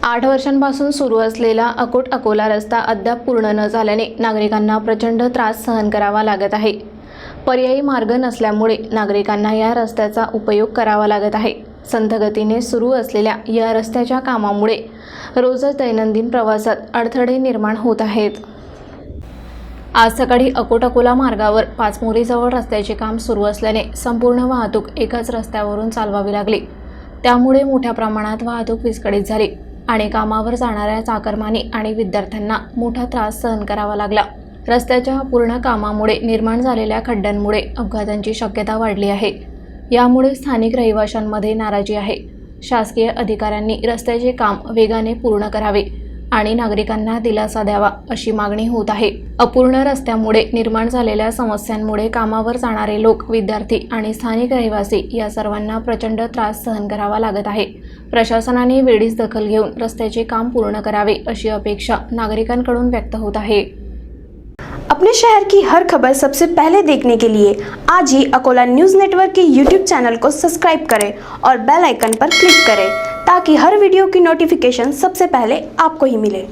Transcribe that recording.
8 वर्षांपासून सुरू असलेला अकोट-अकोला रस्ता अद्याप पूर्ण न झाल्याने नागरिकांना प्रचंड त्रास सहन करावा लागत आहे। पर्यायी मार्ग नसल्यामुळे नागरिकांना या रस्त्याचा उपयोग करावा लागत आहे। संथ गतीने सुरू असलेल्या या रस्त्याच्या कामामुळे रोजच दैनंदिन प्रवासात अडथळे निर्माण होत आहेत। आज सकाळी अकोट-अकोला मार्गावर पाचमोरीजवळ रस्त्याचे काम सुरू असल्याने संपूर्ण वाहतूक एकाच रस्त्यावरून चालवावी लागली। त्यामुळे मोठ्या प्रमाणात वाहतूक विस्कळीत झाली आणि कामावर जाणाऱ्या चाकरमानी आणि विद्यार्थ्यांना मोठा त्रास सहन करावा लागला। रस्त्याच्या पूर्ण कामामुळे निर्माण झालेल्या खड्ड्यांमुळे अपघातांची शक्यता वाढली आहे। यामुळे स्थानिक रहिवाशांमध्ये नाराजी आहे। शासकीय अधिकाऱ्यांनी रस्त्याचे काम वेगाने पूर्ण करावे आणि नागरिकांना दिलासा द्यावा अशी मागणी होत आहे। अपूर्ण रस्त्यामुळे निर्माण झालेल्या समस्यांमुळे कामावर जाणारे लोक, विद्यार्थी आणि स्थानिक रहिवासी या सर्वांना प्रचंड त्रास सहन करावा लागत आहे। प्रशासनाने वेळीच दखल घेऊन रस्त्याचे काम पूर्ण करावे अशी अपेक्षा नागरिकांकडून व्यक्त होत आहे। अपने शहर की हर खबर सबसे पहले देखने के लिए आज ही अकोला न्यूज़ नेटवर्क के YouTube चैनल को सब्सक्राइब करें और बेल आइकन पर क्लिक करें ताकि हर वीडियो की नोटिफिकेशन सबसे पहले आपको ही मिले।